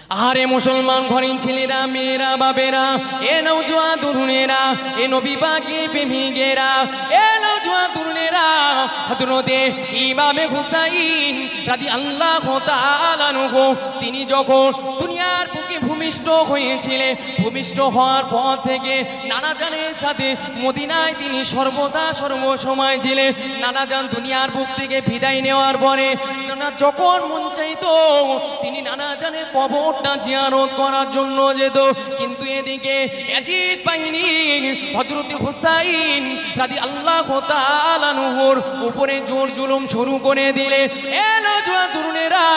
আরে মুসলমান ঘরের ছেলেরা, মেয়েরা, বাবেরা, এ নওজোয়ান তরুণেরা, এ নবী পাকের প্রেমিকেরা, এ নওজোয়ান তরুণেরা, হযরতে ইমামে হুসাইন রাদিয়াল্লাহু তাআলা আনহু তিনি যখন দুনিয়ার বুকে ভূমিষ্ঠ হয়েছিলেন, ভূমিষ্ঠ হওয়ার পর থেকে নানা জানের সাথে মদিনায় তিনি সর্বদা সর্বসময় ছিলেন। নানা জান দুনিয়ার বুক থেকে বিদায় নেওয়ার পরে যখন মন চাইতো তিনি নানা জানের কবরটা জিয়ারত করার জন্য যেত, কিন্তু এদিকে ইয়াজিদ বাহিনী হযরত হুসাইন রাদিয়াল্লাহু তাআলা আনহুর উপরে জোর জুলুম শুরু করে দিলে। এ নওজোয়ান তরুণেরা,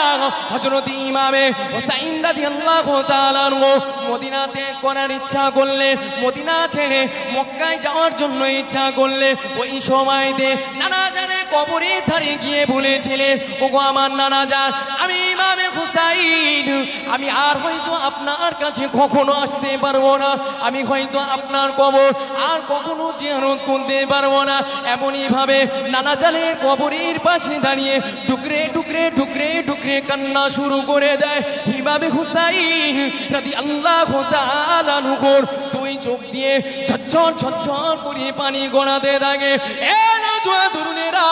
হযরত ইমামে হুসাইন রাদিয়াল্লাহু তাআলা আনহু মদিনা ত্যাগ করার ইচ্ছা করলে, মদিনা ছেড়ে মক্কায় যাওয়ার জন্য ইচ্ছা করলে, ওই সময়তে নানা জানের কবরের ধারে গিয়ে বলেছিলেন, ওগো আমার নানা জান, আমি ইমামে হুসাইন, আমি আর হয়তো আপনার কাছে কখনো আসতে পারবো না, আমি হয়তো আপনার কবর আর কখনো জিয়ারত করতে পারবো না। এমনই ভাবে নানা জানের কবরের পাশে দাঁড়িয়ে টুকরে টুকরে টুকরে টুকরে কান্না শুরু করে দেয়। ইমামে হুসাইন রাদিয়াল্লাহু তাআলা আনহুর দুই চোখ দিয়ে ঝরঝর ঝরঝর করে পানি গড়াতে থাকে। এ নওজোয়ান তরুণেরা,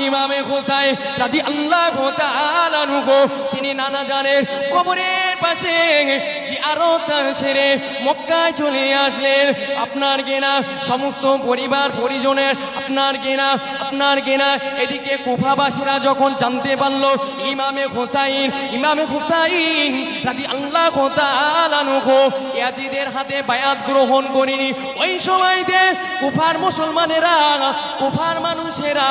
ইমামে হুসাইন রাদিয়াল্লাহু তাআলা আনহু তিনি নানা জানের কবরের পাশে জিয়ারত সেরে মক্কায় চলে আসলেন। আপনার কিনা সমস্ত পরিবার পরিজনের, আপনার কিনা এদিকে কুফাবাসীরা যখন জানতে পারলো ইমামে হুসাইন রাদিয়াল্লাহু তাআলা আনহু ইয়াজিদের হাতে বায়াত গ্রহণ করেনি, ওই সময়তে কুফার মুসলমানেরা, কুফার মানুষেরা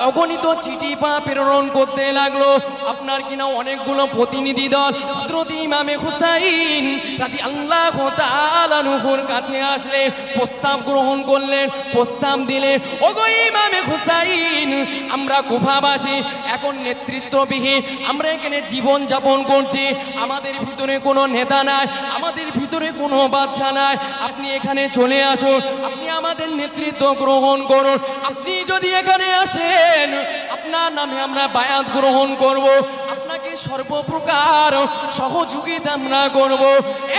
অগণিত চিঠি প্রেরণ করতে লাগলো। আপনার কিনা অনেকগুলো প্রতিনিধি দল হযরত ইমামে হুসাইন রাদিয়াল্লাহু তাআলা আনহুর কাছে আসলে প্রস্তাব গ্রহণ করলেন, প্রস্তাব দিলে, ওগো ইমামে হুসাইন, আমরা কুফাবাসী এখন নেতৃত্ববিহীন, আমরা এখানে জীবন যাপন করছি, আমাদের ভিতরে কোনো নেতা নাই, আমাদের ভিতরে কোনো বাদশা নাই, আপনি এখানে চলে আসুন, আপনি আমাদের নেতৃত্ব গ্রহণ করুন, আপনি যদি এখানে আসেন আপনার নামে আমরা বায়াত গ্রহণ করব, আপনাকে সর্বপ্রকার সহযোগিতা আমরা করব।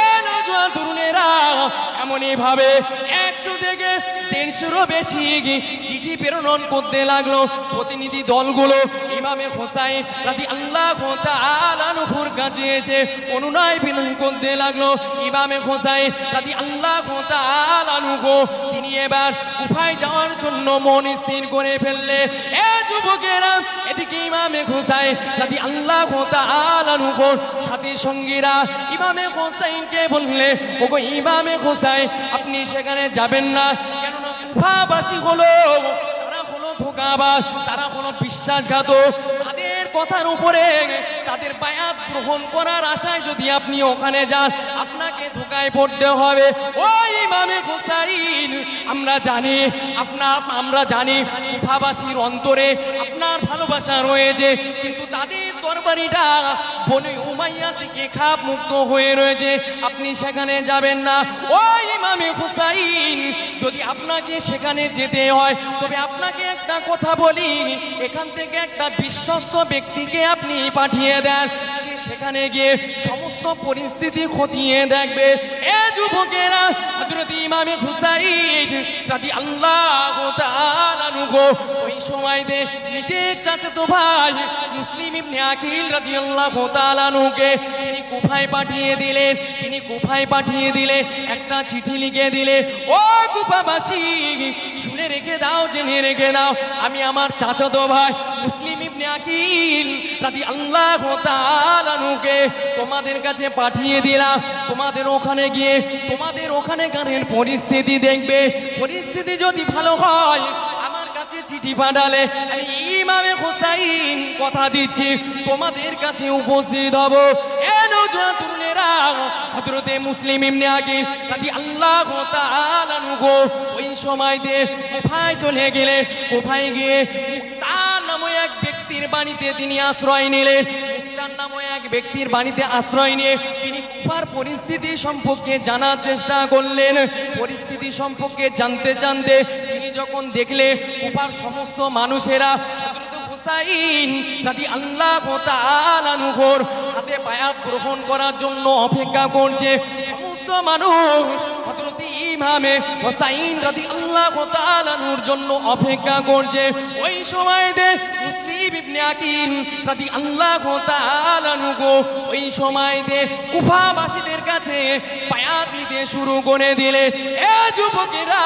এ নওজোয়ান তরুণেরা এমনই ভাবে 100 থেকে 150-এরও বেশি চিঠি প্রেরণ করতে লাগলো। প্রতিনিধি দলগুলো ইমামে হুসাইন রাদিয়াল্লাহু তাআলা আনহুর কাছে এসে অনুনয় বিনয় করতে লাগলো। ইমামে হুসাইন রাদিয়াল্লাহু তাআলা আনহু তিনি এবার কুফায় যাওয়ার জন্য মন স্থির করে ফেললে। এ যুবকেরা, এদিকে ইমামে হুসাইন রাদিয়াল্লাহু তাআলা আনহুর সাথী সঙ্গীরা ইমামে হুসাইনকে বললে, ওগো ইমামে হুসাইন, আপনি সেখানে যাবেন না, কেননা কুফাবাসী হলো, তারা হলো ধোঁকাবাজ, তারা হলো বিশ্বাসঘাতক, তাদের কথার উপরে তাদের বায়াত গ্রহণ করার আশায় যদি আপনি ওখানে যান আপনাকে ধোঁকায় পড়তে হবে। ও ইমামে হুসাইন, আমরা জানি কুফাবাসীর অন্তরে আপনার ভালোবাসা রয়েছে, কিন্তু তাদের তরবারিটা বনি উমাইয়া থেকে খাপ মুক্ত হয়ে রয়েছে, আপনি সেখানে যাবেন না। ও ইমামে হুসাইন, যদি আপনাকে সেখানে যেতে হয় তবে আপনাকে একটা কথা বলি, এখান থেকে একটা বিশ্বস্ত ব্যক্তিকে আপনি পাঠিয়ে দেন, সে সেখানে গিয়ে সমস্ত পরিস্থিতি খতিয়ে দেখবে। এ যুবকেরা, হযরত ইমামে হুসাইন রাদিয়াল্লাহু তাআলা আনহু ওই সময়তে নিজের চাচাতো ভাই মুসলিম ইবনে আকিল রাদিয়াল্লাহু তাআলা আনহুকে তিনি কুফায় পাঠিয়ে দিলে একটা চিঠি লিখে দিলে, ও কুফাবাসী, শুনে রেখে দাও, জেনে রেখে দাও, আমি আমার চাচাতো ভাই মুসলিম ইবনে আকিল রাদিয়াল্লাহু তাআলা আনহুকে তোমাদের কাছে পাঠিয়ে দিলাম, তোমাদের ওখানে গিয়ে তোমাদের ওখানেকার পরিস্থিতি দেখবে, পরিস্থিতি যদি ভালো হয় আমার কাছে চিঠি পাঠালে আমি ইমামে হুসাইন কথা দিচ্ছি তোমাদের কাছে উপস্থিত হব। এ নওজোয়ান তরুণেরা, হযরতে মুসলিম ইবনে আকিল রাদিয়াল্লাহু তাআলা আনহু ওই সময়তে কুফায় চলে গেলেন। কুফায় গিয়ে মুক্তার নামে এক ব্যক্তির বাড়িতে তিনি আশ্রয় নিলেন। মুক্তার নামে এক ব্যক্তির বাড়িতে আশ্রয় নিয়ে তিনি কুফার পরিস্থিতি সম্পর্কে জানার চেষ্টা করলেন। পরিস্থিতি সম্পর্কে জানতে তিনি যখন দেখলে কুফার সমস্ত মানুষেরা হযরত হুসাইন রাদিয়াল্লাহু তাআলা আনহুর হাতে বায়াত গ্রহণ করার জন্য অপেক্ষা করছে। সমস্ত মানুষ হযরত ইমামে হোসাইন রাদিয়াল্লাহু তাআলা আনহুর জন্য অপেক্ষা করছে। ওই সময়তে মুসলিম ইবনে আকিল রাদিয়াল্লাহু তাআলা আনহু ওই সময়তে কুফাবাসীদের কাছে বায়াত নিতে শুরু করে দিলে। এ যুবকেরা,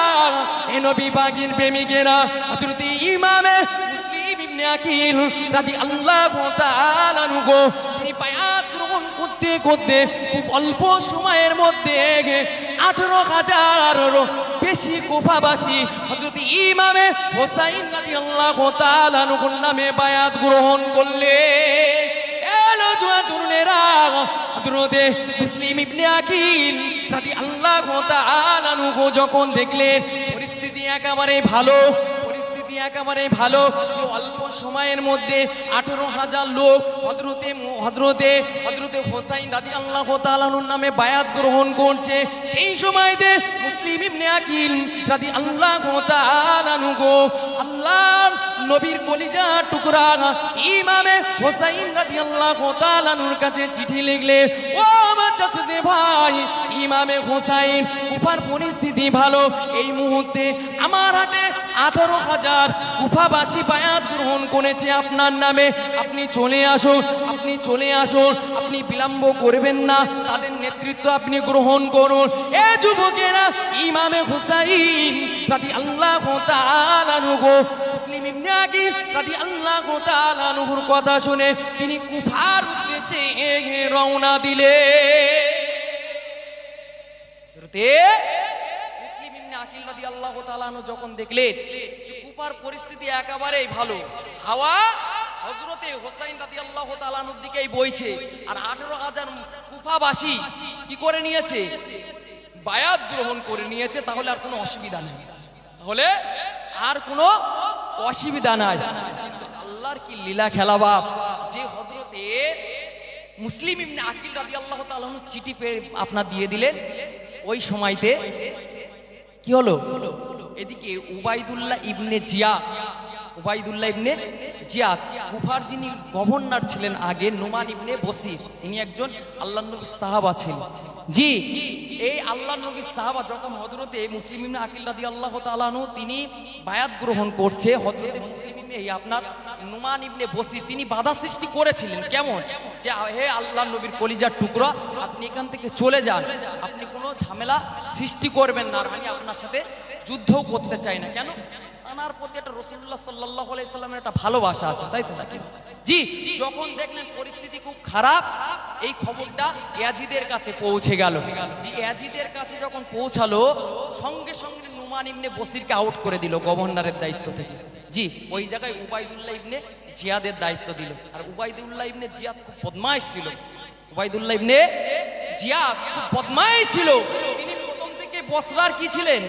এ নবী পাকের প্রেমিকেরা, হযরত ইমামে মুসলিম ইবনে আকিল রাদিয়াল্লাহু তাআলা আনহু তিনি বায়াত গ্রহণ করতে করতে খুব অল্প সময়ের মধ্যে 18,000 বেশি কুফাবাসী হযরত ইমামে হোসাইন রাদিয়াল্লাহু তাআলা আনহুর নামে বায়াত গ্রহণ করলেন। এলো জোয়া তরুণেরা, হযরত মুসলিম ইবনে আকিল রাদিয়াল্লাহু তাআলা আনহু যখন দেখলেন পরিস্থিতি একেবারে ভালো, একেবারে ভালো, যে অল্প সময়ের মধ্যে 18,000 লোক হযরতে হোসাইন রাদিয়াল্লাহু তাআলা আনহুর নামে বায়াত গ্রহণ করছে। সেই সময়তে মুসলিম ইবনে আকিল রাদিয়াল্লাহু তাআলা আনহু আল্লাহর নবীর কলিজার টুকরা ইমামে হোসাইন রাদিয়াল্লাহু তাআলা আনহুর কাছে চিঠি লিখলে, ও আমার চাচাতো ভাই ইমামে হোসাইন, কুফার পরিস্থিতি ভালো, এই মুহূর্তে আমার হাতে 18,000 কুফাবাসী বায়াত গ্রহণ করেছে আপনার নামে, আপনি চলে আসুন, আপনি চলে আসুন, আপনি বিলম্ব করবেন না, তাদের নেতৃত্ব আপনি গ্রহণ করুন। এ যুবকেরা, ইমামে হুসাইন রাদিয়াল্লাহু তাআলা আনহু মুসলিম ইবনে আকিল রাদিয়াল্লাহু তাআলা আনহুর কথা শুনে তিনি কুফার উদ্দেশ্যে রওনা দিলেন। মুসলিম ইবনে আকিল রাদিয়াল্লাহু তাআলা আনহু যখন দেখলেন যে কুফার পরিস্থিতি একেবারেই ভালো, হাওয়া হযরতে হোসাইন রাদিয়াল্লাহু তাআলা আনহুর দিকেই বইছে, আর 18,000 কুফাবাসী কি করে নিয়েছে? বায়াত গ্রহণ করে নিয়েছে, তাহলে আর কোনো অসুবিধা নেই, তাহলে আর কোনো অসুবিধা নাই। কিন্তু আল্লাহর কি লীলা খেলা বাপ, যে হযরতে মুসলিম ইবনে আকিল রাদিয়াল্লাহু তাআলা আনহু চিঠি পেয়ে আপনার দিয়ে দিলেন, ওই সময়তে কি হলো? এদিকে উবাইদুল্লাহ ইবনে জিয়াদ কুফার যিনি গভর্নর ছিলেন আগে, নোমান ইবনে বসির, তিনি একজন আল্লাহর নবীর সাহাবা ছিলেন। জি, এই আল্লাহর নবীর সাহাবা যখন হযরতে মুসলিম ইবনে আকিল রাদিয়াল্লাহু তাআলা আনহু তিনি বায়াত গ্রহণ করছে, হযরতে মুসলিম ইবনে আপনার নোমান ইবনে বসির তিনি বাধা সৃষ্টি করেছিলেন। কেমন? যে হে আল্লাহর নবীর কলিজার টুকরা, আপনি এখান থেকে চলে যান, আপনি কোনো ঝামেলা সৃষ্টি করবেন না, আর আমি আপনার সাথে যুদ্ধও করতে চাই না। কেন? আনার প্রতি একটা রাসূলুল্লাহ সাল্লাল্লাহু আলাইহি সাল্লামের একটা ভালোবাসা আছে, তাই তো নাকি? জি, যখন দেখলেন পরিস্থিতি খুব খারাপ, এই খবরটা ইয়াজিদের কাছে পৌঁছে গেল। জি, ইয়াজিদের কাছে যখন পৌঁছালো, সঙ্গে সঙ্গে নোমান ইবনে বসিরকে আউট করে দিল গভর্নরের দায়িত্ব থেকে। জি, ওই জায়গায় উবাইদুল্লাহ ইবনে জিয়াদের দায়িত্ব দিল। আর উবাইদুল্লাহ ইবনে জিয়াদ খুব বদমাইশ ছিল। উবাইদুল্লাহ ইবনে জিয়াদ খুব বদমাইশ ছিল। তিনি প্রথম থেকে বসরার কি ছিলেন?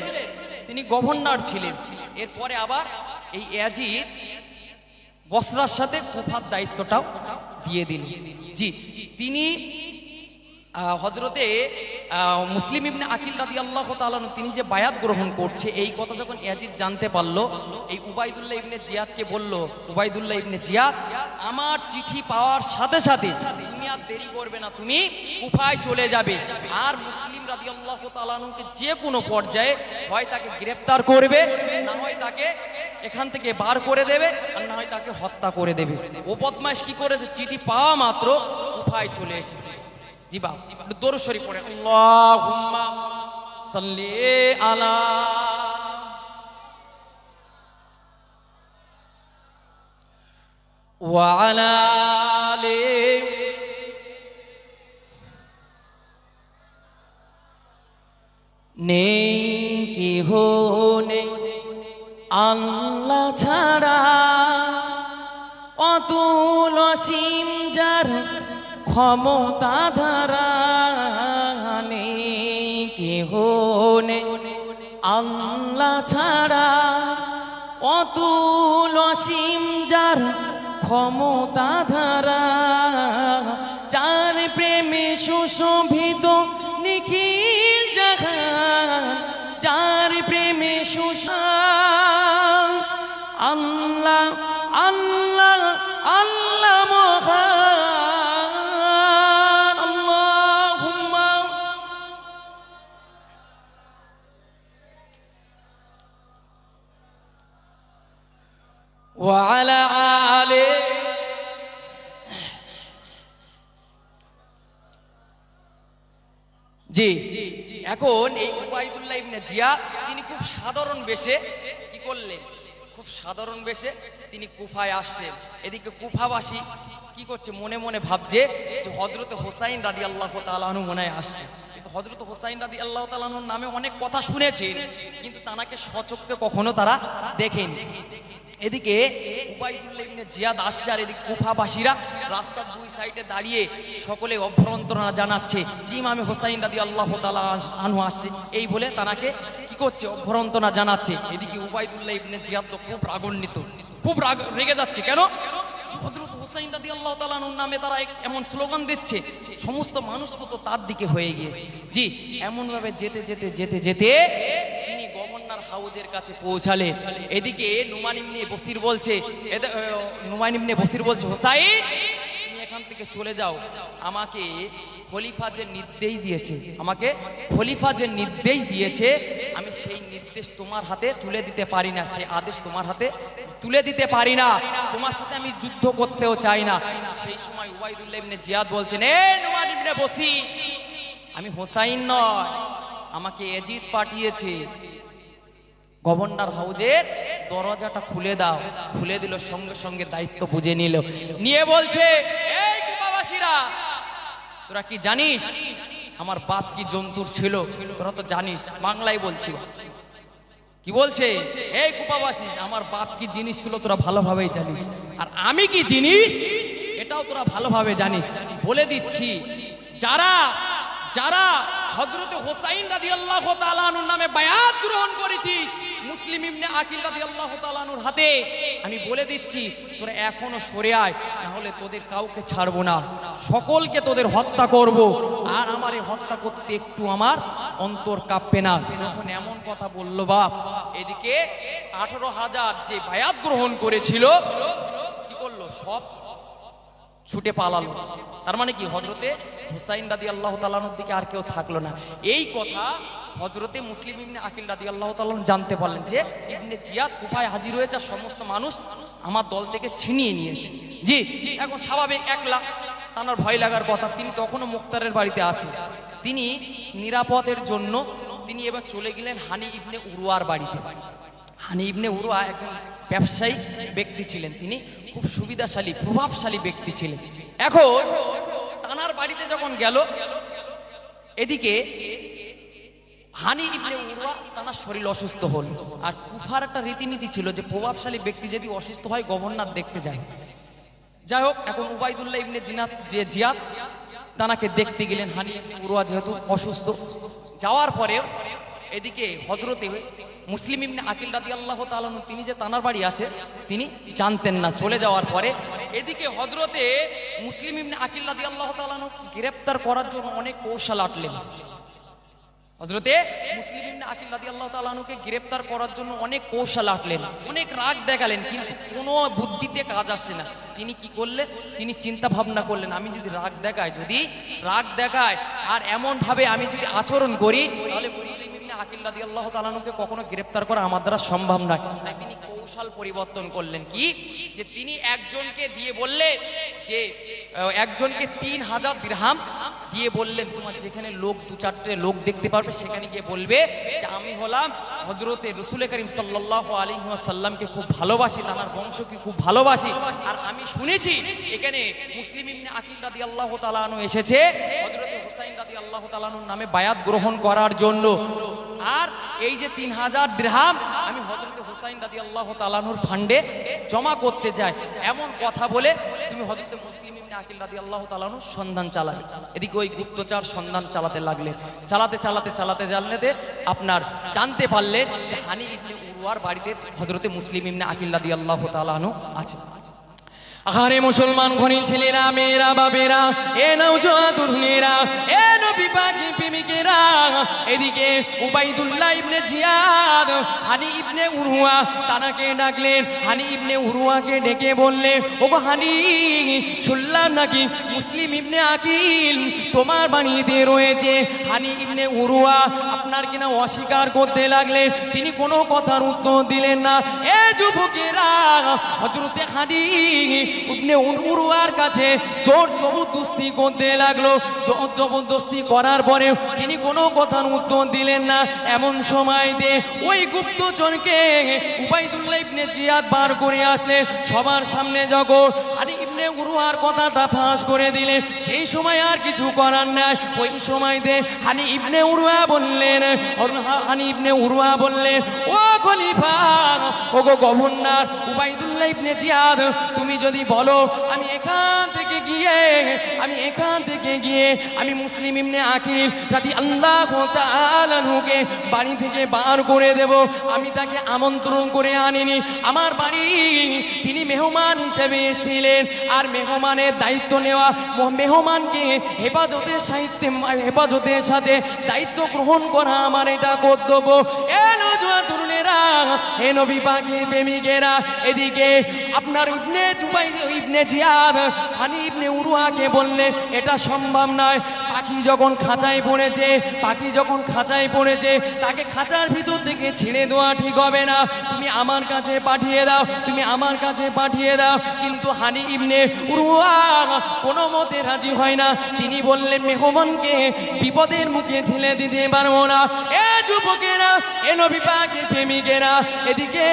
তিনি গভর্নর ছিলেন। এরপরে আবার এই ইয়াজিদ বসরার সাথে কুফার দায়িত্বটাও দিয়ে দিলেন। জি, তিনি হযরতে মুসলিম ইবনে আকিল রাদিয়াল্লাহু তাআলা তিনি যে বায়াত গ্রহণ করছে, এই কথা যখন ইয়াজিদ জানতে পারলো, এই উবাইদুল্লাহ ইবনে জিয়াদকে বলল, উবাইদুল্লাহ ইবনে জিয়াদ, আমার চিঠি পাওয়ার সাথে সাথে তুমি আর দেরি করবে না, তুমি কুফায় চলে যাবে, আর মুসলিম রাদিয়াল্লাহু তাআলা কে যে কোনো পর্যায়ে হয় তাকে গ্রেফতার করবে, না হয় তাকে এখান থেকে বার করে দেবে, আর না হয় তাকে হত্যা করে দেবে। ও বদমাইশ কি করেছে? চিঠি পাওয়া মাত্র কুফায় চলে এসেছে। জি বাপ, দরুদ শরীফ পড়ে, আল্লাহুম্মা সাল্লি আলা ওয়া আলা আলি নেই কেহ নেই আল্লাহ ছাড়া, অতুল অসীম যার ক্ষমতা ধারা, নেই কেহ নেই আল্লাহ ছাড়া, অতুল অসীম যার ক্ষমতা ধারা, যার প্রেমে সুশোভিত নিখিল জাহান, যার প্রেমে সুশান, আল্লাহ আল্লাহ আল্লাহ মহান, ওয়া আলা আলি। জি, এখন এই উবাইদুল্লাহ ইবনে জিয়াদ তিনি খুব সাধারণ বেশে কি করলেন, খুব সাধারণ বেশে তিনি কুফায় আসছেন। এদিকে কুফাবাসী কি করছে, মনে মনে ভাবছে যে হযরত হুসাইন রাদিয়াল্লাহু তাআলা আনহু মনে হয় আসছে। কিন্তু হযরত হুসাইন রাদিয়াল্লাহু তাআলা আনহুর নামে অনেক কথা শুনেছে, কিন্তু তাকে সচক্ষে কখনো তারা দেখেনি। এদিকে উবাইদুল্লাহ ইবনে জিয়াদ আসছে, আর এদিকে কুফাবাসীরা রাস্তার দুই সাইডে দাঁড়িয়ে সকলে অভ্যন্তরণা জানাচ্ছে যে ইমামে হুসাইন রাদিয়াল্লাহু তাআলা আনহু আসছে, এই বলে তাকে কি করছে, অভ্যন্তরণা জানাচ্ছে। এদিকে উবাইদুল্লাহ ইবনে জিয়াদ তো খুব রাগান্বিত, খুব রেগে যাচ্ছে। কেন? হযরত হুসাইন রাদিয়াল্লাহু তাআলা আনহুর নামে তারা এমন স্লোগান দিচ্ছে, সমস্ত মানুষ তো তার দিকে হয়ে গিয়েছে। জি, এমন ভাবে যেতে যেতে যেতে যেতে তিনি গভর্নর হাউজের কাছে পৌঁছালেন। এদিকে নুমান ইবনে বসির বলছে হুসাইন তুমি এখান থেকে চলে যাও, আমাকে খলিফা যে নির্দেশ দিয়েছে, আমি সেই নির্দেশ তোমার হাতে তুলে দিতে পারি না, সেই আদেশ তোমার হাতে তুলে দিতে পারি না, তোমার সাথে আমি যুদ্ধ করতেও চাই না। সেই সময় উবাইদুল্লাহ ইবনে জিয়াদ বলছেন, এ নুমান ইবনে বসির, আমি হুসাইন নয়, আমাকে এজিদ পাঠিয়েছে, গভর্নর হাউজের দরজাটা খুলে দাও। খুলে দিল, সঙ্গে সঙ্গে দায়িত্ব বুঝে নিয়ে বলছে, এই কুফাবাসীরা, তোরা কি জানিস আমার বাপ কি জন্তুর ছিল? তোরা তো জানিস, বাংলায় বলছি। কি বলছে, এই কুফাবাসী, আমার বাপ কি জিনিস ছিল তোরা ভালোভাবেই জানিস, আর আমি কি জিনিস এটাও তোরা ভালোভাবে জানিস। বলে দিচ্ছি, যারা যারা হযরত হুসাইন রাদিয়াল্লাহু তাআলা আনহুর নামে বায়াত গ্রহণ করেছিস মুসলিম ইবনে আকিল রাদিয়াল্লাহু তাআলা আনহুর হাতে, আমি বলে দিচ্ছি তোরা এখনো সরে আয়, না হলে তোদের কাউকে ছাড়বো না, সকলকে তোদের হত্যা করব। আর আমার এই হত্যা করতে একটু আমার অন্তর কাঁপবে না। যখন এমন কথা বলল বাপ, এদিকে 18,000 যে বায়াত গ্রহণ করেছিল কি করলো, সব ছুটে পালালো। তার মানে কি, হযরতে হুসাইন রাদিয়াল্লাহু তাআলা আনহুর দিকে আর কেউ থাকলো না। এই কথা হযরতে মুসলিম ইবনে আকিল রাদিয়াল্লাহু তাআলা জানতে পারলেন যে ইবনে জিয়াদ কুফায় হাজির হয়েছে, সমস্ত মানুষ আমার দল থেকে ছিনিয়ে নিয়েছে। জি, এখন স্বাভাবিক একলা তার ভয় লাগার কথা। তিনি তখনও মুখতারের বাড়িতে আছেন। তিনি নিরাপদের জন্য তিনি এবার চলে গেলেন হানি ইবনে উরওয়ার বাড়িতে। হানি ইবনে উরওয়া একজন ব্যবসায়ী ব্যক্তি ছিলেন, তিনি খুব সুবিধাশালী প্রভাবশালী ব্যক্তি ছিলেন। এখন তানার বাড়িতে যখন গেল, এদিকে হানি ইবনে উরওয়া তানার শরীর অসুস্থ হল। আর কুফার একটা রীতিনীতি ছিল যে প্রভাবশালী ব্যক্তি যদি অসুস্থ হয় গভর্নর দেখতে যায়। যাই হোক, এখন উবাইদুল্লাহ ইবনে জিয়াদ তানাকে দেখতে গেলেন। হানি ইবনে উরওয়া যেহেতু অসুস্থ, যাওয়ার পরে এদিকে হযরতে মুসলিম ইবনে আকিল রাদিয়াল্লাহু তাআলা আনহু তিনি যে তানার বাড়ি আছে তিনি জানতেন না। চলে যাওয়ার পরে এদিকে হযরতে মুসলিম ইবনে আকিল রাদিয়াল্লাহু তাআলা আনহু গ্রেফতার করার জন্য অনেক কৌশল আটলেন। হযরতে মুসলিম ইবনে আকিল রাদিয়াল্লাহু তাআলা আনহুকে গ্রেফতার করার জন্য অনেক কৌশল আটলেন, অনেক রাগ দেখালেন, কিন্তু কোনো বুদ্ধিতে কাজ আসছে না। তিনি কি করলেন, তিনি চিন্তা ভাবনা করলেন, আমি যদি রাগ দেখাই আর এমন ভাবে আমি যদি আচরণ করি, তাহলে মুসলিম ইবনে আকিল রাদিয়াল্লাহু তাআলা আনহুকে কখনো গ্রেফতার করা আমার দ্বারা সম্ভব নয়। তাই তিনি কৌশল পরিবর্তন করলেন। কি, যে তিনি একজনকে দিয়ে বললেন যে একজনকে 3000 দিরহাম দিয়ে বললেন, তোমার যেখানে লোক 2-4টে লোক দেখতে পারবে সেখানে গিয়ে বলবে যে আমি হলাম হযরতে রাসূল করিম সাল্লাল্লাহু আলাইহি ওয়াসাল্লামকে খুব ভালোবাসি, তার বংশকে খুব ভালোবাসি, আর আমি শুনেছি এখানে মুসলিম ইবনে আকিল রাদিয়াল্লাহু তাআলা আনহু এসেছে হযরতে হুসাইন রাদিয়াল্লাহু তাআলা আনহুর নামে বায়াত গ্রহণ করার জন্য। আর এই যে 3000 দিরহাম আমি হযরতে হুসাইন রাদিয়াল্লাহু তাআলা আনহুর ফান্ডে জমা করতে চাই, এমন কথা বলে তুমি হযরতে মুসলিম ইবনে আকিল রাদিয়াল্লাহু তাআলা আনহুর সন্ধান চালাবে। এদিকে ওই গুপ্তচর সন্ধান চালাতে লাগলেন। চালাতে আপনার জানতে পারলেন যে হানি ইবনে উরওয়ার বাড়িতে হযরতে মুসলিম ইবনে আকিল রাদিয়াল্লাহু তাআলা আনহু আছে। আরে মুসলমান ঘনি ছেলেরা, মেয়েরা, বাবেরা, এ নওজোয়ানেরা, এ নবী পাকের প্রেমিকেরা, এদিকে উবাইদুল্লাহ ইবনে জিয়াদ হানি ইবনে উরওয়া তানাকে ডাকলেন। হানি ইবনে উরওয়াকে ডেকে বললেন, ওগো হানি, শুনলাম নাকি মুসলিম ইবনে আকিল তোমার বাড়িতে রয়েছে। হানি ইবনে উরওয়া আপনার কিনা অস্বীকার করতে লাগলে তিনি কোনো কথার উত্তর দিলেন না। এ যুবকেরা হযরতে হানি ইবনে উরওয়ার কাছে জোর জবরদস্তি করতে লাগলো। জোর জবরদস্তি করার পরেও তিনি কোনো কথার উত্তর দিলেন না। এমন সময়তে ওই গুপ্তচরকে উবাইদুল্লাহ ইবনে জিয়াদ বার করে আসলে সবার সামনে যখন হানি ইবনে উরওয়ার কথাটা ফাঁস করে দিলে সেই সময় আর কিছু করার নাই। ওই সময়তে হানি ইবনে উরওয়া বললেন ও খলিফা, ও গো গভর্নর উবাইদুল্লাহ ইবনে জিয়াদ, তুমি যদি বলো আমি এখান থেকে গিয়ে আমি মুসলিম ইবনে আকিল রাদিয়াল্লাহু তাআলা আনহুকে বাড়ি থেকে বার করে দেব। আমি তাকে আমন্ত্রণ করে আনিনি, আমার বাড়ি তিনি মেহমান হিসেবে এসেছিলেন। আর মেহমানের দায়িত্ব নেওয়া, মেহমানকে হেফাজতের সাথে দায়িত্ব গ্রহণ করা আমার এটা কর্তব্য। হে নবী পাকের প্রেমিকেরা, এদিকে আপনার ইবনে জিয়াদ হানি ইবনে উরওয়াকে বললেন এটা সম্ভব নয়। পাখি যখন খাঁচায় পড়েছে তাকে খাঁচার ভিতর থেকে ছেড়ে দেওয়া ঠিক হবে না। তুমি আমার কাছে পাঠিয়ে দাও। কিন্তু হানি ইবনে উরওয়া কোনো মতে রাজি হয় না। তিনি বললেন মেহমানকে বিপদের মুখে ঠেলে দিতে পারবো না। এ যুবকেরা, এ নবী পাকের প্রেমিকেরা, এদিকে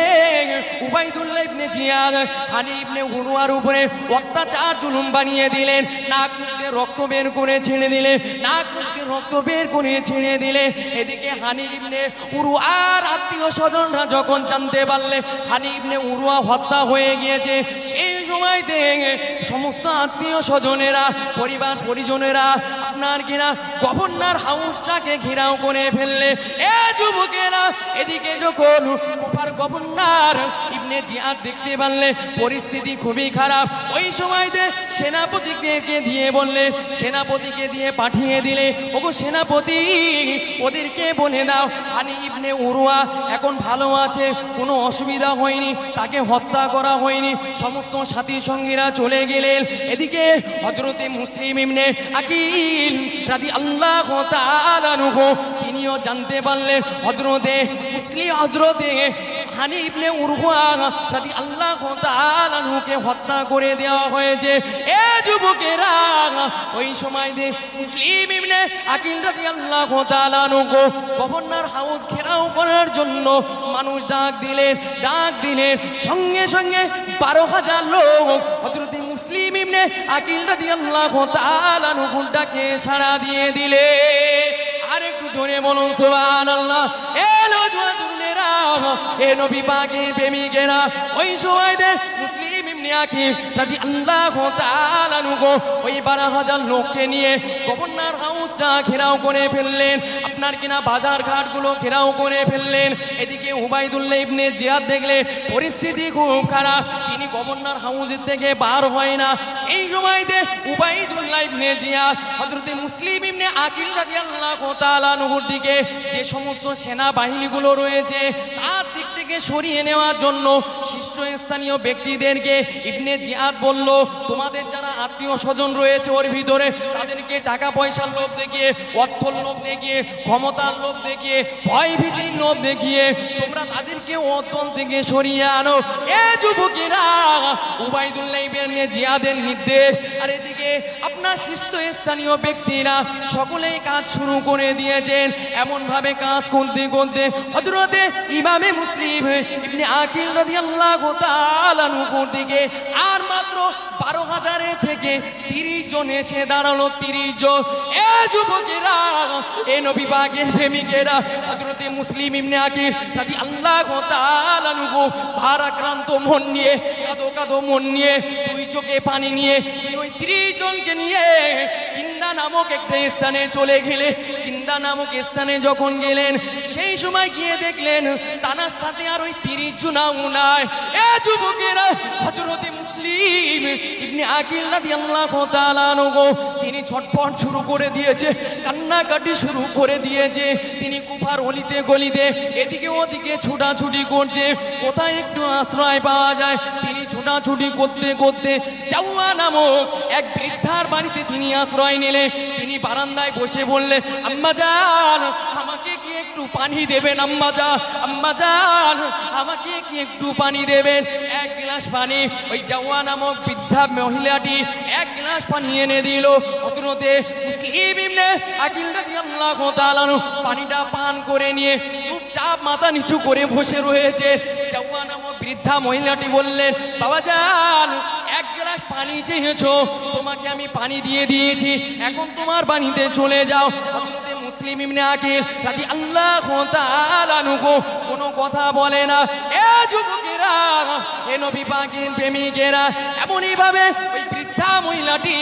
উবাইদুল্লাহ ইবনে জিয়াদ হানি ইবনে উরওয়ার উপরে অত্যাচার জুলুম বানিয়ে দিলেন। নাক মুখে রক্ত বের করে ছেড়ে দিলে। এদিকে হানি ইবনে উরওয়ার আত্মীয় স্বজনরা যখন জানতে পারলে হানি ইবনে উরওয়া হত্যা হয়ে গিয়েছে, সেই সময় সমস্ত আত্মীয় স্বজনেরা, পরিজনেরা আপনার কিনা গভর্নর হাউসটাকে ঘেরাও করে ফেললে। এ যুবকেরা, এদিকে যখন কুফার গভর্নর ইবনে জিয়াদ দেখতে পারলে পরিস্থিতি খুবই খারাপ, ওই সময়তে সেনাপতিকে দিয়ে পাঠিয়ে দিলে, ওগো সেনাপতি ওদেরকে বলে দাও হানি ইবনে উরওয়া এখন ভালো আছে, কোনো অসুবিধা হয়নি, তাকে হত্যা করা হয়নি। সমস্ত সাথী সঙ্গীরা চলে গেলেন। এদিকে হযরতে মুসলিম ইবনে আকিল রাদিয়াল্লাহু তাআলা আনহু তিনিও জানতে পারলেন হযরতে হানি ইবনে উরওয়া রাদিয়াল্লাহু তাআলা আনহুকে হত্যা করে দেওয়া হয়েছে। এ যুবকেরা, ওই সময় মুসলিম ইবনে আকিল রাদিয়াল্লাহু তাআলা আনহু গভর্নর হাউস ঘেরাও করার জন্য মানুষ ডাক দিলেন। সঙ্গে 12,000 লোক হযরতে মুসলিম ইবনে আকিল রাদিয়াল্লাহু তাআলা আনহুর ডাকে সাড়া দিয়ে দিলে। আরেকটু জোরে বলুন সুবহানাল্লাহ। এ নবী পাকের প্রেমিকেরা, ওই সময়তে মুসলিম ইবনে আকিল রাদিয়াল্লাহু তাআলা আনহু ওই 12,000 লোককে নিয়ে গভর্নর হাউসটা ঘেরাও করে ফেললেন। আপনার কিনা বাজার ঘাটগুলো ঘেরাও করে ফেললেন। এদিকে উবাইদুল্লাহ ইবনে জিয়াদ দেখলে পরিস্থিতি খুব খারাপ, তিনি গভর্নর হাউসের থেকে বার হয় না। সেই সময়তে উবাইদুল্লাহ ইবনে জিয়াদ হযরতে মুসলিম ইবনে আকিল রাদিয়াল্লাহু তাআলা আনহুর দিকে যে সমস্ত সেনা বাহিনীগুলো রয়েছে তার দিক থেকে সরিয়ে নেওয়ার জন্য শীর্ষস্থানীয় ব্যক্তিদেরকে ইবনে জিয়াদ বলল, তোমাদের যারা আত্মীয় স্বজন রয়েছে ওর ভিতরে তাদেরকে টাকা পয়সার লোভ দেখিয়ে, অর্থর লোভ দেখিয়ে, ক্ষমতার লোভ দেখিয়ে, ভয় ভীতির লোভ দেখিয়ে তোমরা তাদেরকে অতল থেকে সরিয়ে আনো। এ যুবকেরা, উবাইদুল্লাহ ইবনে জিয়াদের নির্দেশ। আর এদিকে আপনার শীর্ষস্থানীয় ব্যক্তিরা সকলেই কাজ শুরু করে দিয়েছেন। এমন ভাবে কাজ করতে হযরতে ইমামে মুসলিম ইবনে আকিল রাদিয়াল্লাহু তাআলা আনহুর দিকে আর মাত্র 12,000 থেকে 30 জন এসে দাঁড়ালো। 30 জন। এ যুবকেরা, এ নবী পাকের প্রেমিকেরা, হযরতে মুসলিম ইবনে আকিল রাদিয়াল্লাহু তাআলা আনহু ভারাক্রান্ত মন নিয়ে, কাঁদো মন নিয়ে, দুই চোখে পানি নিয়ে ওই 30 জনকে নিয়ে কিন্দা নামক একটা স্থানে চলে গেলে। কিন্দা নামক স্থানে যখন গেলেন সেই সময় গিয়ে দেখলেন তানার সাথে আর ওই 30 জনাও নাই। এ যুবকেরা, হযরতে মুসলিম ইবনে আকিল রাদিয়াল্লাহু তাআলা আনহু তিনি ছটফট শুরু করে দিয়েছে, কান্নাকাটি শুরু করে দিয়েছে। তিনি কুফার অলিতে গলিতে এদিকে ওদিকে ছুটাছুটি করছে, কোথায় একটু আশ্রয় পাওয়া যায়। তিনি ছুটাছুটি করতে জাওয়া নামক এক বৃদ্ধার বাড়িতে তিনি আশ্রয় নিলেন। তিনি বারান্দায় বসে বললেন, আম্মাজান আমাকে কি একটু পানি দেবেন, আম্মাজান আম্মাজান আমাকে কি একটু পানি দেবেন। এক গ্লাস পানি ওই জাওয়া নামক বৃদ্ধা মহিলাটি এক গ্লাস পানি এনে দিল। হযরতে মুসলিম ইবনে আকিল রাদিয়াল্লাহু তাআলা পানিটা পান করে নিয়ে চুপচাপ মাথা নিচু করে বসে রয়েছে। জাওয়া নামক বৃদ্ধা মহিলাটি বললেন, বাবাজান এক গ্লাস পানি চেয়েছো, তোমাকে আমি পানি দিয়ে দিয়েছি, এখন তোমার বাড়িতে চলে যাও। হযরতে মুসলিম ইবনে আকিল রাদিয়াল্লাহু তাআলা কোনো কথা বলে না। এ যুবকেরা, এ নবী পাকের প্রেমিকেরা, এমনই ভাবে ওই বৃদ্ধা মহিলাটি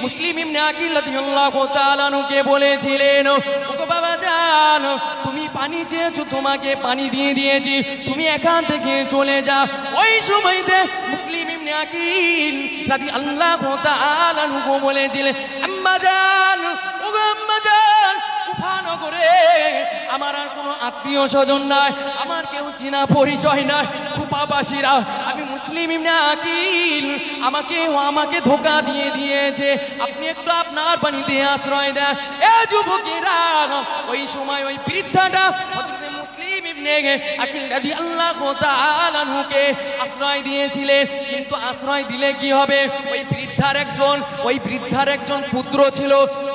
মুসলিম ইবনে আকিল রাদিয়াল্লাহু তাআলা কে বলেছিলেন, ওগো বাবাজান তুমি পানি চেয়েছো, তোমাকে পানি দিয়ে দিয়েছি, তুমি এখান থেকে চলে যাও। ওই সময়তে মুসলিম ইবনে আকিল রাদিয়াল্লাহু তাআলা বলেছিলেন, আম্মাজান ওগো আম্মাজান, কুফানগরে আমার আর কোনো আত্মীয় স্বজন নাই, আমার কেউ চেনা পরিচয় নাই, কুফাবাসীরা আমি মুসলিম ইবনে আকিল আমাকে ধোঁকা দিয়ে দিয়েছে, আপনি একটু আপনার বাড়িতে আশ্রয় দেন। এ যুবকেরা, ওই সময় ওই বৃদ্ধাটা হযরত মুসলিম ইবনে আকিল রাদিয়াল্লাহু তাআলা কে আশ্রয় দিয়েছিলেন। কিন্তু আশ্রয় দিলে কি হবে, ওই বৃদ্ধার একজন পুত্র ছিল,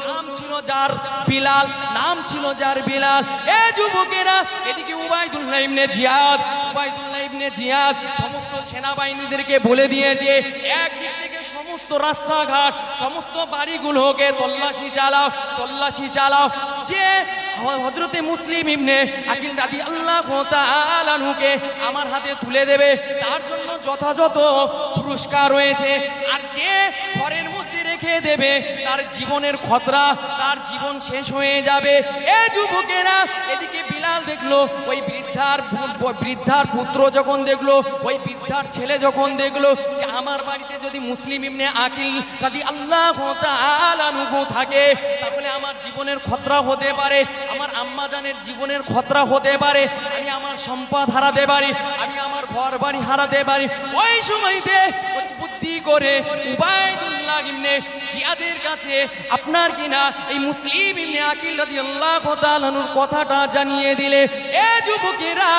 নাম ছিল যার বিলাল, নাম ছিল যার বিলাল। এ যুবকেরা, এদিকে উবাইদুল্লাহ ইবনে জিয়াদ সমস্ত সেনাবাহিনীদেরকে বলে দিয়েছে, একদিক থেকে সমস্ত রাস্তাঘাট সমস্ত বাড়িগুলোকে তল্লাশি চালাও, যে হযরতে মুসলিম ইবনে আকিল রাদিয়াল্লাহু তাআলা কে আমার হাতে তুলে দেবে তার জন্য যথাযথ পুরস্কার রয়েছে, আর যে ঘরের মধ্যে রেখে দেবে তার জীবনের খতরা, তার জীবন শেষ হয়ে যাবে। এই যুবকেরা, এদিকে বিলাল দেখলো, ওই বৃদ্ধার পুত্র যখন দেখলো, ওই বৃদ্ধার ছেলে যখন দেখলো যে আমার বাড়িতে যদি মুসলিম ইবনে আকিল রাদিয়াল্লাহু তাআলা থাকে তাহলে আমার জীবনের খতরা হতে পারে, আমার আম্মাজানের জীবনের খতরা হতে পারে, আমি আমার সম্পদ হারাতে পারি, আমি আমার ঘর বাড়ি হারাতে পারি। ওই সময়তে বুদ্ধি করে উবাইদুল্লাহ ইবনে জিয়াদের কাছে আপনার কিনা এই মুসলিম ইবনে আকিল রাদিয়াল্লাহু তাআলার কথাটা জানিয়ে দিলে। এ যুবকেরা,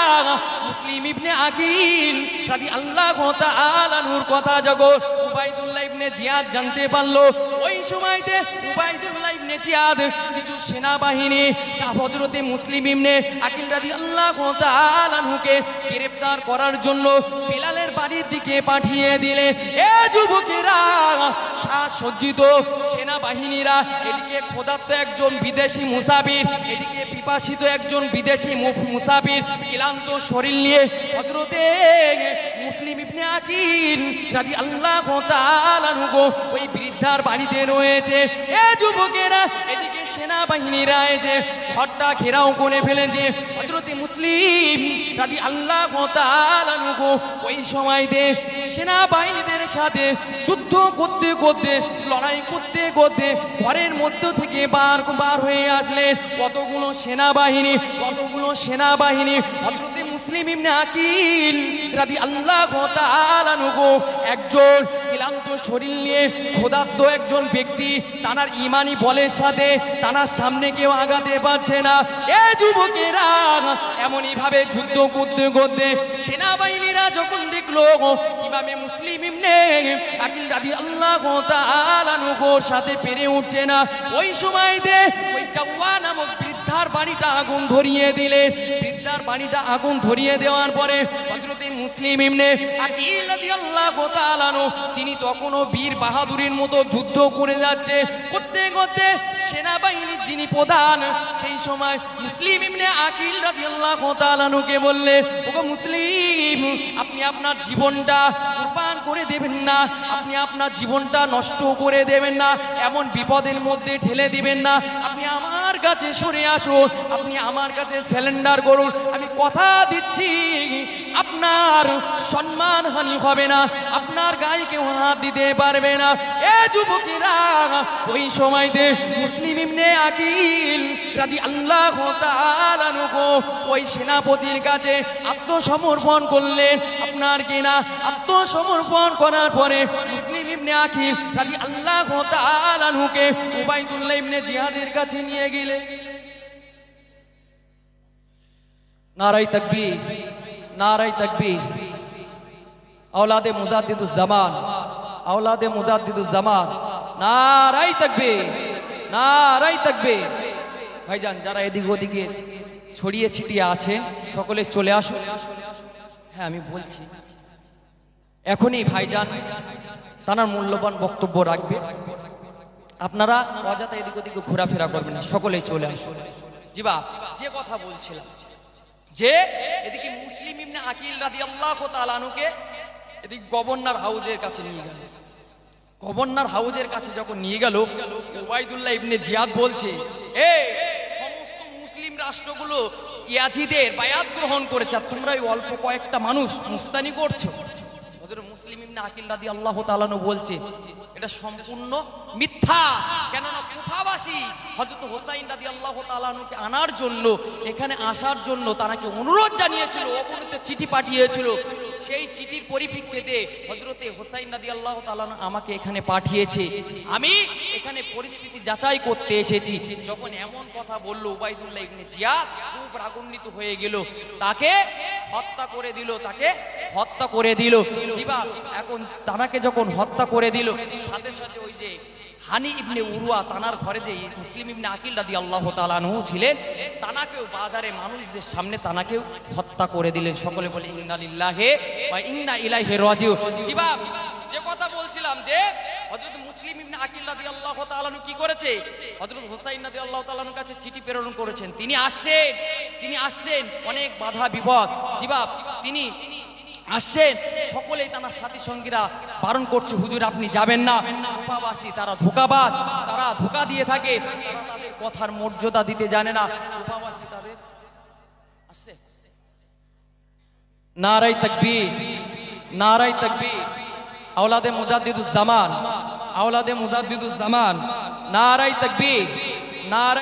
মুসলিম ইবনে আকিল রাদিয়াল্লাহু তাআলার কথা যখন উবাইদুল্লাহ ইবনে জিয়াদ জানতে পারলো, ওই সময়তে উবাইদুল্লাহ ইবনে জিয়াদ কিছু সেনাবাহিনী হযরতে মুসলিম ইবনে আকিল রাদিয়াল্লাহু তাআলা কে গ্রেফতার করার জন্য বিলালের বাড়ির দিকে পাঠিয়ে দিলে। এ যুবকেরা, সজ্জিত সেনাবাহিনীরা এদিকে ক্ষুধার্ত একজন বিদেশি মুসাফির, এদিকে পিপাসিত একজন বিদেশি মুসাফির ক্লান্ত শরীর নিয়ে হযরতে মুসলিম ইবনে আকিল রাদিয়াল্লাহু তাআলা ওই বৃদ্ধার বাড়িতে রয়েছে। এ যুবকেরা, এদিকে সেনাবাহিনীরা এসে ঘরটা ঘেরাও করে ফেলেছে। হযরতে মুসলিম রাদিয়াল্লাহু তাআলা ওই সময়তে সেনাবাহিনীদের সাথে যুদ্ধ করতে করতে, লড়াই করতে করতে ঘরের মধ্য থেকে বার হয়ে আসলেন কতগুলো সেনাবাহিনী হযরতে মুসলিম ইবনে আকিল রাদিয়াল্লাহু তাআলা একজন ক্লান্ত শরীর নিয়ে ক্ষুধার্ত একজন ব্যক্তি, তার ঈমানি বলের সাথে তার সামনে কেউ আগাতে পারছে না। এ যুবকেরা, এমনই ভাবে যুদ্ধ করতে করতে সেনাবাহিনীরা যখন দেখলো কিভাবে মুসলিম ইবনে আকিল রাদিয়াল্লাহু তাআলা সাথে পেরে উঠছে না, ওই সময়তে ওই জাওয়া নামক বৃদ্ধার বাড়িটা আগুন ধরিয়ে দিলেন। বৃদ্ধার বাড়িটা আগুন ধরিয়ে দেওয়ার পরে হযরতে মুসলিম ইবনে আকিল রাদিয়াল্লাহু তাআলা তিনি তখনও বীর বাহাদুরের মতো যুদ্ধ করে যাচ্ছে। করতে করতে সেনাবাহিনীর যিনি প্রধান, সেই সময় মুসলিম ইবনে আকিল রাদিয়াল্লাহু তাআলা কে বললেন, ওগো মুসলিম, আপনি আপনার জীবনটা কুরবান করে দেবেন না, আপনি আপনার জীবনটা নষ্ট করে দেবেন না, এমন বিপদের মধ্যে ঠেলে দিবেন না, আপনি আমার কাছে সরে আসুন, আপনি আমার কাছে সারেন্ডার করুন, আমি কথা দিচ্ছি আপনার সম্মানহানি হবে না, আপনার গায়ে কেউ হাত দিতে পারবে না। এ যুবকেরা, ওই সময়তে মুসলিম ইবনে আকিল রাদিয়াল্লাহু তাআলা ওই সেনাপতির কাছে আত্মসমর্পণ করলেন। আপনার কিনা আত্মসমর্পণ করার পরে মুসলিম ইবনে ইবনে আকিল রাদিয়াল্লাহু তাআলা আনহুকে উবাইদুল্লাহ ইবনে জিয়াদের কাছে নিয়ে গেলেন। নারায়ে তাকবীর, নারায়ে তাকবীর। औलादे मुजाद्दिदुज़्ज़मान, औलादे मुजाद्दिदुज़्ज़मान, नाराए तकबीर, नाराए तकबीर। ভাইজান যারা এদিক ওদিকে ছড়িয়ে ছিটিয়ে আছেন সকলে চলে আসুন। হ্যাঁ আমি বলছি এখনই ভাইজান তানার মূল্যবান বক্তব্য রাখবে, আপনারা অযথা এদিক ওদিকে ঘোরাফেরা করবেন না, সকলেই চলে আসুন। জি বাপ, যে কথা বলছিলাম যে এদিকে মুসলিম ইবনে আকিল রাদিয়াল্লাহু তাআলা আনহুকে এদিক গভর্নর হাউজের কাছে নিয়ে গেল। গভর্নর হাউজের কাছে যখন নিয়ে গেল, উবাইদুল্লাহ ইবনে জিয়াদ বলছে, এই সমস্ত মুসলিম রাষ্ট্রগুলো ইয়াজিদের বায়াত গ্রহণ করেছে, আর তোমরা এই অল্প কয়েকটা মানুষ মুস্তানি করছো। হযরত মুসলিম ইবনে আকিল রাদিয়াল্লাহু তাআলা আনহু বলছে এটা সম্পূর্ণ মিথ্যা। কেননা কুফাবাসী হযরত হুসাইন রাদিয়াল্লাহু তাআলা আনহুকে আনার জন্য, এখানে আসার জন্য তারাকে অনুরোধ জানিয়েছিল, অপরিচিত চিঠি পাঠিয়েছিল। সেই চিঠির পরিপ্রেক্ষিতে হযরতে হুসাইন রাদিয়াল্লাহু তাআলা আনহু আমাকে এখানে পাঠিয়েছে, আমি এখানে পরিস্থিতি যাচাই করতে এসেছি। যখন এমন কথা বলল উবাইদুল্লাহ ইবনে জিয়াদ খুব রাগান্বিত হয়ে গেল, তাকে হত্যা করে দিল, তাকে হত্যা করে দিল। জিবা এখন তানাকে যখন হত্যা করে দিল, সাথে সাথে ওই যে হানি ইবনে উরওয়া তানার ঘরে যে মুসলিম ইবনে আকিল রাদিয়াল্লাহু তাআলা আনহু ছিলেন, তানাকেও বাজারে মানুষদের সামনে তানাকেও হত্যা করে দিলেন। সকলে বলে ইন্না লিল্লাহি ওয়া ইন্না ইলাইহি রাজিউন। জিবা যে কথা বলছিলাম যে হযরত মুসলিম ইবনে আকিল রাদিয়াল্লাহু তাআলা আনহু কি করেছে, হযরত হুসাইন রাদিয়াল্লাহু তাআলা আনহুর কাছে চিঠি প্রেরণ করেছেন। তিনি আসছেন অনেক বাধা বিপদ, জিবা তিনি আসছেন, সকলেই তার সাথী সঙ্গীরা বারণ করছে, হুজুর আপনি যাবেন না, কুফাবাসী তারা ধোঁকাবাজ, তারা ধোঁকা দিয়ে থাকে, তারা তাদের কথার মর্যাদা দিতে জানে না। কুফাবাসী তাদের আসছে। নারায়ে তাকবীর, নারায়ে তাকবীর। औलादे मुजाद्दिदुज़्ज़मान, औलादे मुजाद्दिदुज़्ज़मान, नाराए तकबीर, नाराए